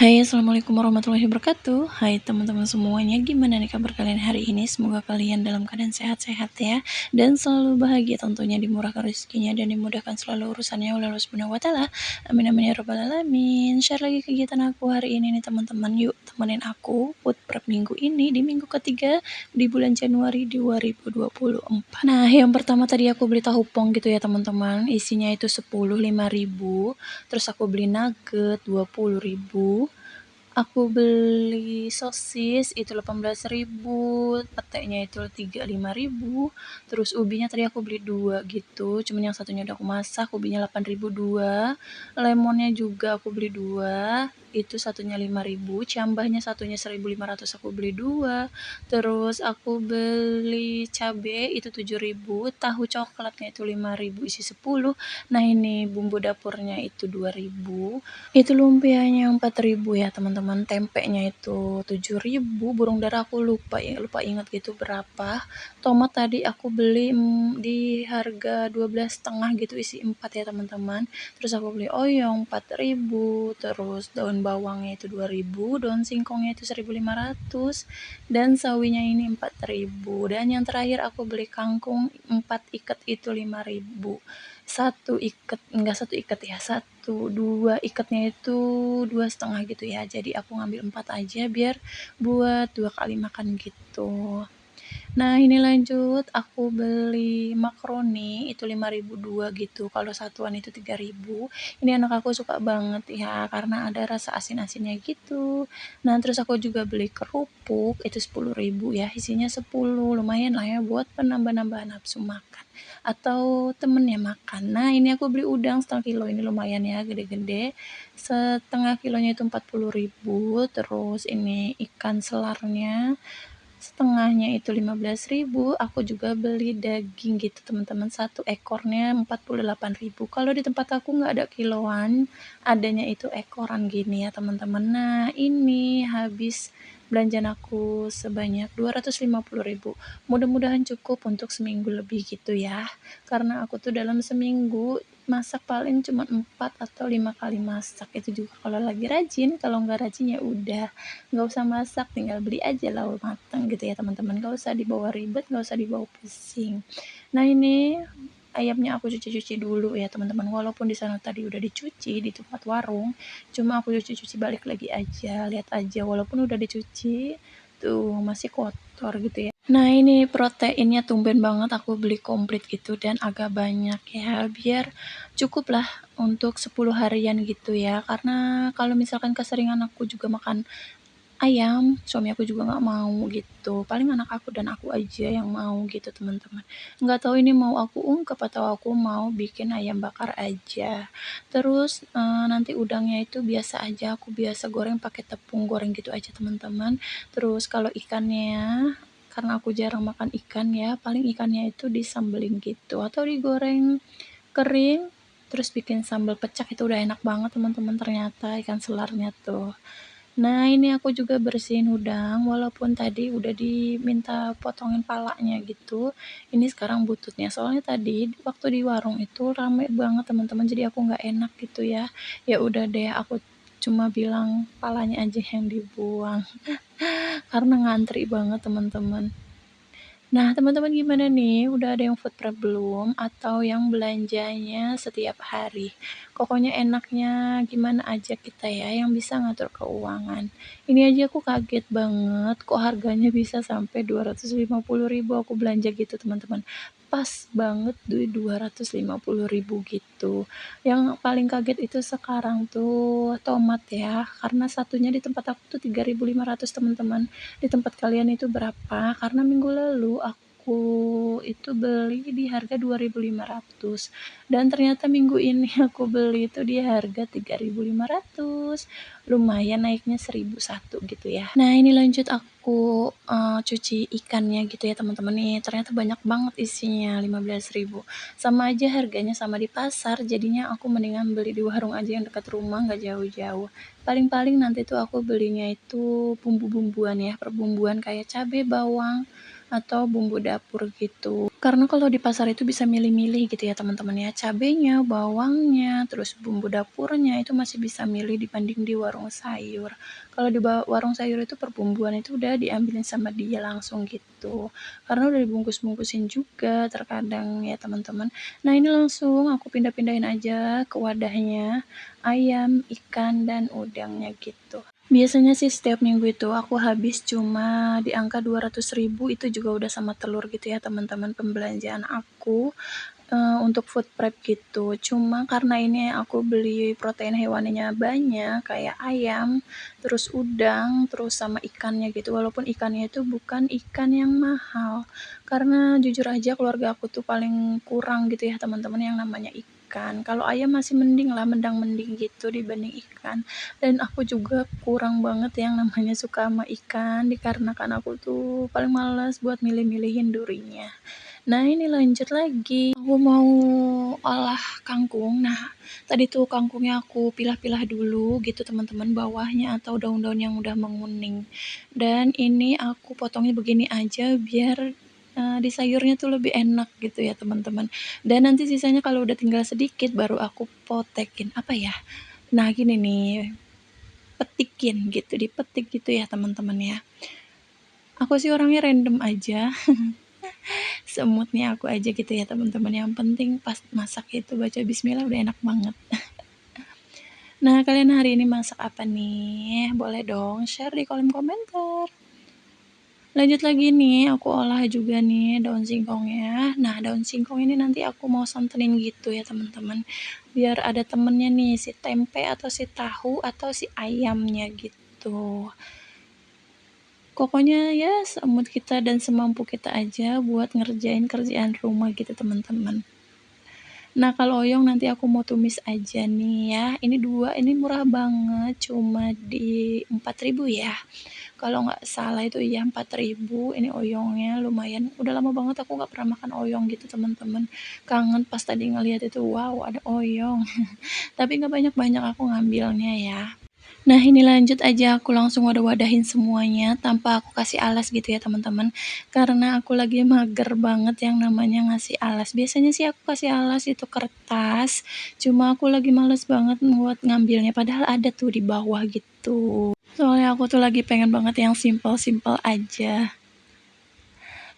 Hai, assalamualaikum warahmatullahi wabarakatuh. Hai teman-teman semuanya, gimana nih kabar kalian hari ini? Semoga kalian dalam keadaan sehat-sehat ya, dan selalu bahagia tentunya, dimurahkan rezekinya dan dimudahkan selalu urusannya oleh Allah Subhanahu wa Ta'ala. Amin amin ya rabbal alamin. Share lagi kegiatan aku hari ini nih teman-teman. Yuk temenin aku food prep minggu ini di minggu ketiga di bulan Januari 2024. Nah, yang pertama tadi aku beli tahu pong gitu ya teman-teman. Isinya itu 10 5.000. Terus aku beli nugget 20.000. Aku beli sosis itu 18.000, petenya itu 5.000, terus ubinya tadi aku beli 2 gitu, cuman yang satunya udah aku masak, ubinya 8.000 2, lemonnya juga aku beli 2, itu satunya 5.000, ciambahnya satunya 1.500 aku beli 2, terus aku beli cabe itu 7.000, tahu coklatnya itu 5.000 isi 10. Nah ini bumbu dapurnya itu 2.000. Itu lumpianya 4.000 ya teman-teman, tempenya itu 7.000, burung dara aku lupa ingat gitu berapa. Tomat tadi aku beli di harga 12,5 gitu isi 4 ya teman-teman. Terus aku beli oyong 4.000, terus daun bawangnya itu 2.000, daun singkongnya itu 1.500, dan sawinya ini 4.000. Dan yang terakhir aku beli kangkung 4 ikat itu 5.000. Satu ikat ya, dua ikatnya itu 2,5 gitu ya, jadi aku ngambil 4 aja biar buat 2 kali makan gitu. Nah ini lanjut, aku beli makaroni itu 5.000 2 gitu, kalau satuan itu 3.000. Ini anak aku suka banget ya karena ada rasa asin-asinnya gitu. Nah terus aku juga beli kerupuk itu 10.000 ya, isinya 10, lumayan lah ya buat penambah-nambah nafsu makan atau temennya makan. Nah ini aku beli udang setengah kilo, ini lumayan ya, gede-gede. Setengah kilonya itu 40.000. Terus ini ikan selarnya setengahnya itu 15.000. Aku juga beli daging gitu teman-teman, satu ekornya 48.000. Kalau di tempat aku nggak ada kiloan, adanya itu ekoran gini ya teman-teman. Nah ini habis belanjaan aku sebanyak 250.000. Mudah-mudahan cukup untuk seminggu lebih gitu ya, karena aku tuh dalam seminggu masak paling cuma 4 atau 5 kali masak, itu juga kalau lagi rajin. Kalau nggak rajin ya udah nggak usah masak, tinggal beli aja lauk matang gitu ya teman-teman, nggak usah dibawa ribet, nggak usah dibawa pusing. Nah ini ayamnya aku cuci-cuci dulu ya teman-teman, walaupun di sana tadi udah dicuci di tempat warung, cuma aku cuci-cuci balik lagi aja, lihat aja walaupun udah dicuci tuh masih kotor gitu ya. Nah ini proteinnya tumben banget aku beli komplit gitu dan agak banyak ya, biar cukup lah untuk 10 harian gitu ya, karena kalau misalkan keseringan aku juga makan ayam, suami aku juga nggak mau gitu. Paling anak aku dan aku aja yang mau gitu teman-teman. Nggak tahu ini mau aku ungkep atau aku mau bikin ayam bakar aja. Terus nanti udangnya itu biasa aja, aku biasa goreng pakai tepung goreng gitu aja teman-teman. Terus kalau ikannya, karena aku jarang makan ikan ya, paling ikannya itu disambelin gitu atau digoreng kering. Terus bikin sambal pecak itu udah enak banget teman-teman, ternyata ikan selarnya tuh. Nah, ini aku juga bersihin udang, walaupun tadi udah diminta potongin palanya gitu. Ini sekarang bututnya. Soalnya tadi waktu di warung itu rame banget teman-teman, jadi aku nggak enak gitu ya. Ya udah deh, aku cuma bilang palanya aja yang dibuang karena ngantri banget teman-teman. Nah, teman-teman gimana nih? Udah ada yang food prep belum? Atau yang belanjanya setiap hari? Pokoknya enaknya gimana aja kita ya yang bisa ngatur keuangan. Ini aja aku kaget banget kok harganya bisa sampai 250.000 aku belanja gitu teman-teman. Pas banget duit 250.000 gitu. Yang paling kaget itu sekarang tuh tomat ya, karena satunya di tempat aku tuh 3.500 teman-teman. Di tempat kalian itu berapa? Karena minggu lalu aku itu beli di harga 2.500 dan ternyata minggu ini aku beli itu di harga 3.500. Lumayan naiknya 1.001 gitu ya. Nah, ini lanjut aku cuci ikannya gitu ya teman-teman nih. Ternyata banyak banget isinya 15.000. Sama aja harganya sama di pasar, jadinya aku mendingan beli di warung aja yang dekat rumah, nggak jauh-jauh. Paling-paling nanti tuh aku belinya itu bumbu-bumbuan ya, perbumbuan kayak cabai, bawang, atau bumbu dapur gitu. Karena kalau di pasar itu bisa milih-milih gitu ya teman-teman ya, cabenya, bawangnya, terus bumbu dapurnya itu masih bisa milih dibanding di warung sayur. Kalau di warung sayur itu perbumbuan itu udah diambilin sama dia langsung gitu. Karena udah dibungkus-bungkusin juga terkadang ya teman-teman. Nah ini langsung aku pindah-pindahin aja ke wadahnya, ayam, ikan, dan udangnya gitu. Biasanya sih setiap minggu itu aku habis cuma di angka 200.000, itu juga udah sama telur gitu ya teman-teman pembelanjaan aku untuk food prep gitu. Cuma karena ini aku beli protein hewaninya banyak kayak ayam, terus udang, terus sama ikannya gitu. Walaupun ikannya itu bukan ikan yang mahal. Karena jujur aja keluarga aku tuh paling kurang gitu ya teman-teman yang namanya ikan. Kalau ayam masih mending lah, mendang-mending gitu dibanding ikan. Dan aku juga kurang banget yang namanya suka sama ikan dikarenakan aku tuh paling males buat milih-milihin durinya. Nah ini lanjut lagi, aku mau olah kangkung. Nah tadi tuh kangkungnya aku pilah-pilah dulu gitu teman-teman, bawahnya atau daun-daun yang udah menguning. Dan ini aku potongnya begini aja biar di sayurnya tuh lebih enak gitu ya teman-teman. Dan nanti sisanya kalau udah tinggal sedikit baru aku potekin, apa ya, nah gini nih, petikin gitu, dipetik gitu ya teman-teman ya. Aku sih orangnya random aja, semutnya aku aja gitu ya teman-teman. Yang penting pas masak itu baca bismillah udah enak banget. Nah kalian hari ini masak apa nih? Boleh dong share di kolom komentar. Lanjut lagi nih, aku olah juga nih daun singkongnya. Nah daun singkong ini nanti aku mau santenin gitu ya teman-teman, biar ada temennya nih, si tempe atau si tahu atau si ayamnya gitu. Pokoknya ya semut kita dan semampu kita aja buat ngerjain kerjaan rumah gitu teman-teman. Nah kalau oyong nanti aku mau tumis aja nih ya. Ini dua, ini murah banget, cuma di 4.000 ya. Kalau nggak salah itu ya 4.000. Ini oyongnya lumayan. Udah lama banget aku nggak pernah makan oyong gitu teman-teman. Kangen pas tadi ngeliat itu, wow ada oyong. Tapi nggak banyak-banyak aku ngambilnya ya. Nah ini lanjut aja aku langsung wadah-wadahin semuanya tanpa aku kasih alas gitu ya teman-teman, karena aku lagi mager banget yang namanya ngasih alas. Biasanya sih aku kasih alas itu kertas, cuma aku lagi males banget buat ngambilnya padahal ada tuh di bawah gitu. Soalnya aku tuh lagi pengen banget yang simple-simple aja.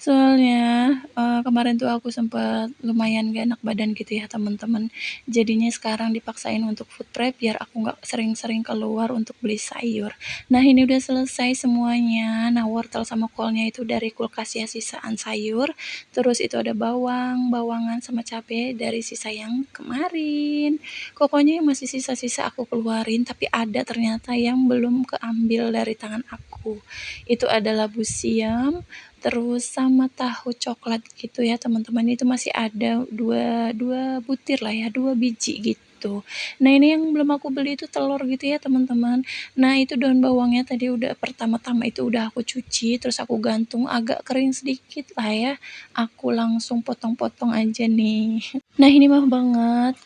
Soalnya, kemarin tuh aku sempet lumayan gak enak badan gitu ya teman-teman. Jadinya sekarang dipaksain untuk food prep biar aku nggak sering-sering keluar untuk beli sayur. Nah ini udah selesai semuanya. Nah wortel sama kolnya itu dari kulkas ya, sisaan sayur. Terus itu ada bawang, bawangan sama cabai dari sisa yang kemarin. Pokoknya yang masih sisa-sisa aku keluarin, tapi ada ternyata yang belum keambil dari tangan aku. Itu adalah labu siam, terus sama tahu coklat gitu ya teman-teman, itu masih ada dua dua butir lah ya, 2 biji gitu. Nah ini yang belum aku beli itu telur gitu ya teman-teman. Nah itu daun bawangnya tadi udah pertama-tama itu udah aku cuci, terus aku gantung agak kering sedikit lah ya, aku langsung potong-potong aja nih. Nah ini mah banget,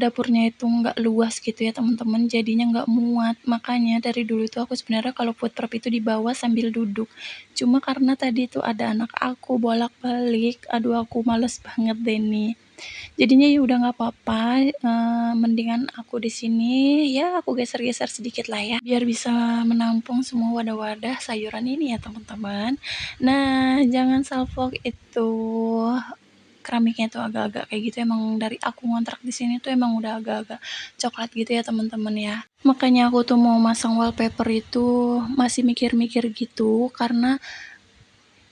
dapurnya itu nggak luas gitu ya teman-teman, jadinya nggak muat. Makanya dari dulu tuh aku sebenarnya kalau food prep itu di bawah sambil duduk. Cuma karena tadi tuh ada anak aku bolak-balik, aduh aku males banget deh nih. Jadinya ya udah nggak apa-apa, mendingan aku di sini, ya aku geser-geser sedikit lah ya, biar bisa menampung semua wadah-wadah sayuran ini ya teman-teman. Nah jangan salfok itu keramiknya tuh agak-agak kayak gitu, emang dari aku ngontrak di sini tuh emang udah agak-agak coklat gitu ya teman-teman ya. Makanya aku tuh mau masang wallpaper itu masih mikir-mikir gitu, karena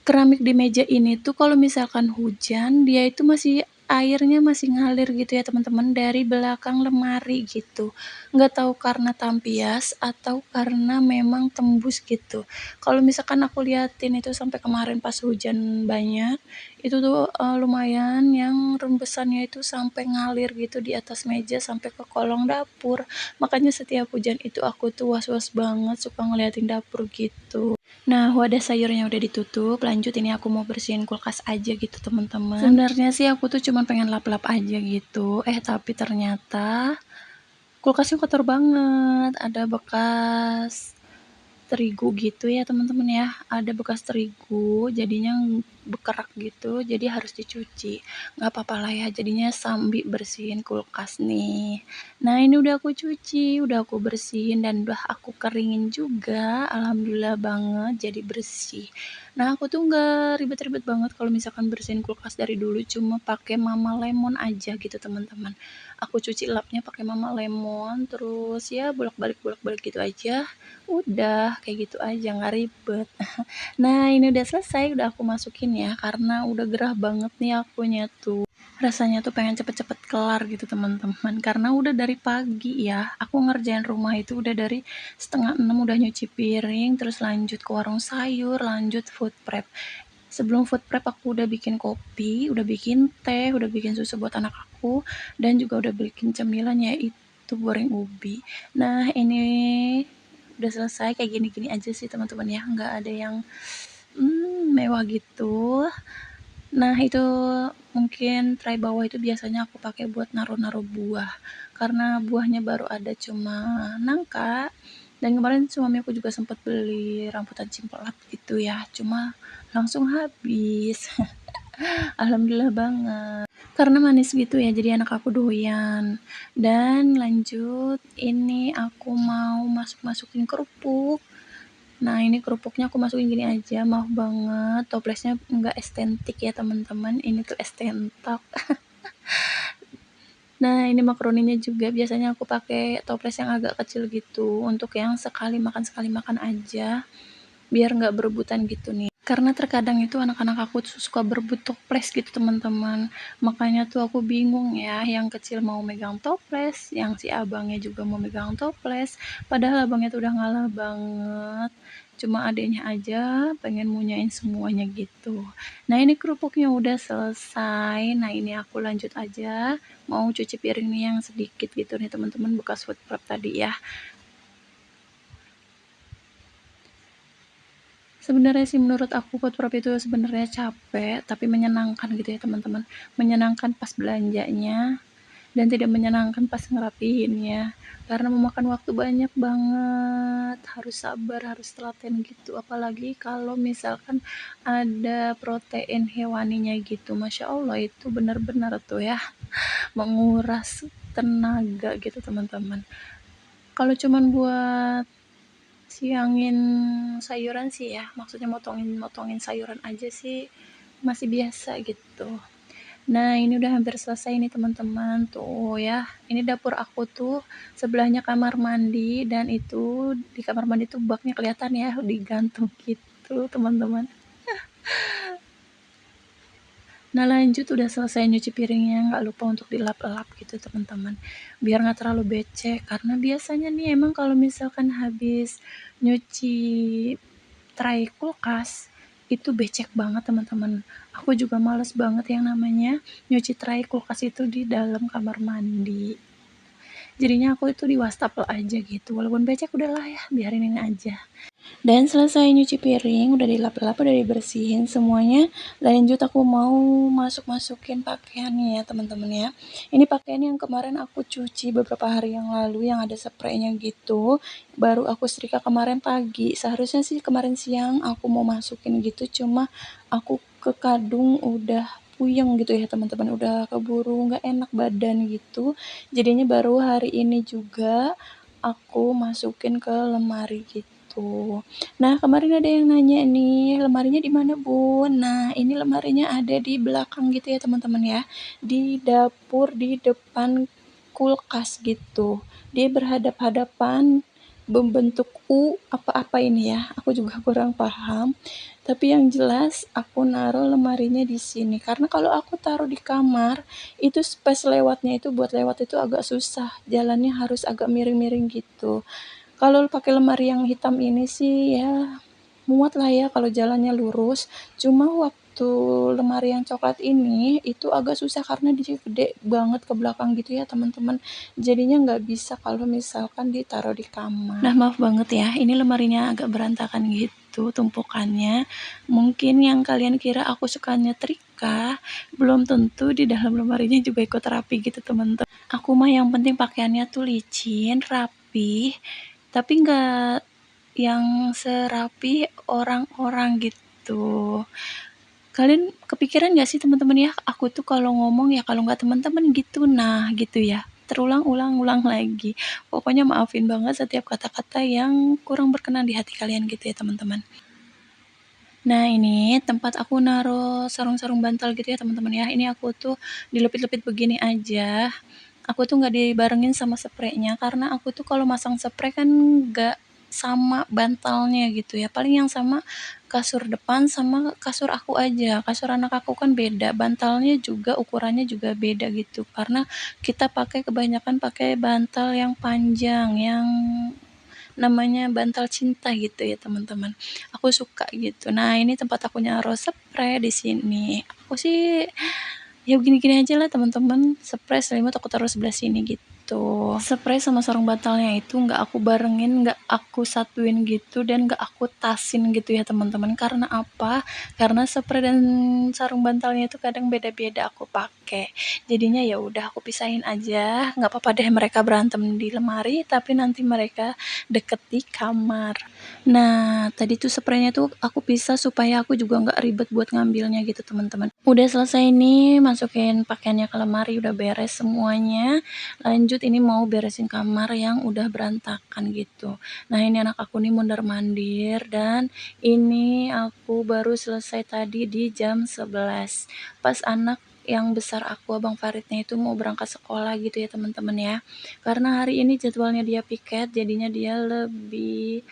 keramik di meja ini tuh kalau misalkan hujan, dia itu masih airnya masih ngalir gitu ya teman-teman dari belakang lemari gitu. Nggak tahu karena tampias atau karena memang tembus gitu. Kalau misalkan aku liatin itu sampai kemarin pas hujan banyak, itu tuh lumayan yang rembesannya itu sampai ngalir gitu di atas meja sampai ke kolong dapur. Makanya setiap hujan itu aku tuh was-was banget suka ngeliatin dapur gitu. Nah, wadah sayurnya udah ditutup, lanjut ini aku mau bersihin kulkas aja gitu teman-teman. Sebenarnya sih aku tuh cuma pengen lap-lap aja gitu, tapi ternyata kulkasnya kotor banget, ada bekas terigu gitu ya teman-teman ya, ada bekas terigu jadinya berkerak gitu, jadi harus dicuci. Nggak apa-apa lah ya, jadinya sambil bersihin kulkas nih. Nah ini udah aku cuci, udah aku bersihin dan udah aku keringin juga, alhamdulillah banget jadi bersih. Nah aku tuh nggak ribet-ribet banget kalau misalkan bersihin kulkas dari dulu, cuma pakai Mama Lemon aja gitu teman-teman. Aku cuci lapnya pakai Mama Lemon, terus ya bolak-balik gitu aja. Udah kayak gitu aja, nggak ribet. Nah ini udah selesai, udah aku masukin ya, karena udah gerah banget nih akunya tuh. Rasanya tuh pengen cepet-cepet kelar gitu teman-teman, karena udah dari pagi ya, aku ngerjain rumah itu udah dari 5:30 udah nyuci piring, terus lanjut ke warung sayur, lanjut food prep. Sebelum food prep aku udah bikin kopi, udah bikin teh, udah bikin susu buat anak aku, dan juga udah bikin cemilan yaitu goreng ubi. Nah ini udah selesai kayak gini-gini aja sih teman-teman ya, nggak ada yang mewah gitu. Nah itu mungkin tray bawah itu biasanya aku pakai buat naruh-naruh buah, karena buahnya baru ada cuma nangka. Dan kemarin suami aku juga sempat beli rambutan cimpelat gitu ya, cuma langsung habis. Alhamdulillah banget. Karena manis gitu ya, jadi anak aku doyan. Dan lanjut, ini aku mau masukin kerupuk. Nah ini kerupuknya aku masukin gini aja, maaf banget toplesnya enggak estetik ya teman-teman, ini tuh estentok. Nah ini makaroninya juga biasanya aku pakai toples yang agak kecil gitu, untuk yang sekali makan aja, biar nggak berebutan gitu nih. Karena terkadang itu anak-anak aku tuh suka berebut toples gitu teman-teman, makanya tuh aku bingung ya, yang kecil mau megang toples, yang si abangnya juga mau megang toples, padahal abangnya tuh udah ngalah banget, cuma adeknya aja pengen munyain semuanya gitu. Nah ini kerupuknya udah selesai, nah ini aku lanjut aja, mau cuci piring nih yang sedikit gitu nih teman-teman, bekas food prep tadi ya. Sebenarnya sih menurut aku food prep itu sebenarnya capek, tapi menyenangkan gitu ya teman-teman. Menyenangkan pas belanjanya dan tidak menyenangkan pas ngerapihinnya. Karena memakan waktu banyak banget, harus sabar, harus telaten gitu. Apalagi kalau misalkan ada protein hewaninya gitu. Masya Allah itu benar-benar tuh ya menguras tenaga gitu teman-teman. Kalau cuman buat siangin sayuran sih ya, maksudnya motongin sayuran aja sih masih biasa gitu. Nah ini udah hampir selesai nih teman-teman tuh ya, ini dapur aku tuh sebelahnya kamar mandi, dan itu di kamar mandi tuh baknya kelihatan ya digantung gitu teman-teman. Nah lanjut udah selesai nyuci piringnya, nggak lupa untuk dilap-lap gitu teman-teman, biar nggak terlalu becek, karena biasanya nih emang kalau misalkan habis nyuci tray kulkas itu becek banget teman-teman. Aku juga males banget yang namanya nyuci tray kulkas itu di dalam kamar mandi. Jadinya aku itu di wastafel aja gitu. Walaupun becek udahlah ya, biarin ini aja. Dan selesai nyuci piring, udah dilap-lap, udah dibersihin semuanya. Lanjut aku mau masukin pakaiannya ya teman-teman ya. Ini pakaian yang kemarin aku cuci beberapa hari yang lalu, yang ada spraynya gitu. Baru aku setrika kemarin pagi. Seharusnya sih kemarin siang aku mau masukin gitu, cuma aku ke kadung udah puyeng gitu ya teman-teman, udah keburu nggak enak badan gitu. Jadinya baru hari ini juga aku masukin ke lemari gitu. Nah, kemarin ada yang nanya nih, lemarinya di mana, Bun? Nah, ini lemarinya ada di belakang gitu ya, teman-teman ya. Di dapur di depan kulkas gitu. Dia berhadap-hadapan, membentuk U apa-apa ini ya. Aku juga kurang paham. Tapi yang jelas aku naruh lemarinya di sini. Karena kalau aku taruh di kamar, itu space lewatnya itu buat lewat itu agak susah. Jalannya harus agak miring-miring gitu. Kalau pakai lemari yang hitam ini sih ya muat lah ya kalau jalannya lurus. Cuma waktu lemari yang coklat ini itu agak susah karena dia gede banget ke belakang gitu ya teman-teman. Jadinya nggak bisa kalau misalkan ditaruh di kamar. Nah maaf banget ya, ini lemarinya agak berantakan gitu tumpukannya. Mungkin yang kalian kira aku suka nyetrika, belum tentu di dalam lemarinya juga ikut rapi gitu teman-teman. Aku mah yang penting pakaiannya tuh licin, rapi, tapi nggak yang serapi orang-orang gitu. Kalian kepikiran nggak sih teman-teman ya, aku tuh kalau ngomong ya kalau nggak teman-teman gitu, nah gitu ya, terulang-ulang-ulang lagi. Pokoknya maafin banget setiap kata-kata yang kurang berkenan di hati kalian gitu ya teman-teman. Nah ini tempat aku naruh sarung-sarung bantal gitu ya teman-teman ya, ini aku tuh dilepit-lepit begini aja. Aku tuh nggak dibarengin sama spraynya, karena aku tuh kalau masang spray kan nggak sama bantalnya gitu ya, paling yang sama kasur depan sama kasur aku aja. Kasur anak aku kan beda, bantalnya juga ukurannya juga beda gitu, karena kita kebanyakan pakai bantal yang panjang, yang namanya bantal cinta gitu ya teman-teman. Aku suka gitu. Nah ini tempat aku naruh spray di sini. Aku sih ya gini-gini aja lah teman-teman, spray selimut aku taruh sebelah sini gitu. Spray sama sarung bantalnya itu nggak aku barengin, nggak aku satuin gitu, dan nggak aku tasin gitu ya teman-teman. Karena apa? Karena spray dan sarung bantalnya itu kadang beda-beda aku pakai. Jadinya ya udah aku pisahin aja. Nggak apa-apa deh mereka berantem di lemari, tapi nanti mereka deket di kamar. Nah, tadi tuh spraynya tuh aku pisah supaya aku juga nggak ribet buat ngambilnya gitu teman-teman. Udah selesai nih, masukin pakaiannya ke lemari, udah beres semuanya. Lanjut ini mau beresin kamar yang udah berantakan gitu. Nah ini anak aku nih mondar-mandir, dan ini aku baru selesai tadi di jam 11. Pas anak yang besar aku, Abang Faridnya itu mau berangkat sekolah gitu ya teman-teman ya. Karena hari ini jadwalnya dia piket, jadinya dia lebih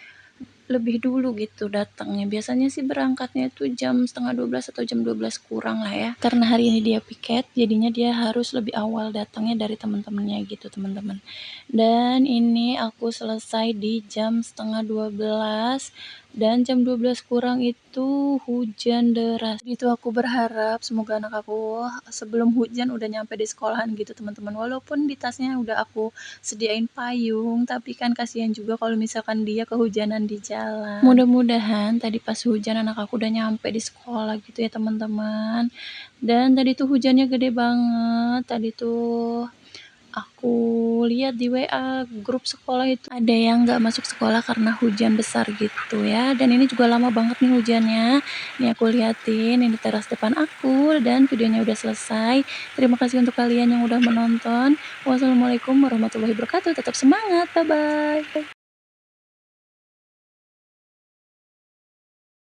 lebih dulu gitu datangnya. Biasanya sih berangkatnya itu jam setengah 12 atau jam 12 kurang lah ya. Karena hari ini dia piket, jadinya dia harus lebih awal datangnya dari teman-temannya gitu teman-teman. Dan ini aku selesai di jam setengah 12, dan jam 12 kurang itu hujan deras. Itu aku berharap semoga anak aku sebelum hujan udah nyampe di sekolahan gitu teman-teman. Walaupun di tasnya udah aku sediain payung, tapi kan kasihan juga kalau misalkan dia kehujanan di jalan. Mudah-mudahan tadi pas hujan anak aku udah nyampe di sekolah gitu ya teman-teman. Dan tadi tuh hujannya gede banget. Tadi tuh aku lihat di WA grup sekolah itu ada yang nggak masuk sekolah karena hujan besar gitu ya. Dan ini juga lama banget nih hujannya. Ini aku liatin, ini teras depan aku, dan videonya udah selesai. Terima kasih untuk kalian yang udah menonton. Wassalamualaikum warahmatullahi wabarakatuh. Tetap semangat. Bye-bye.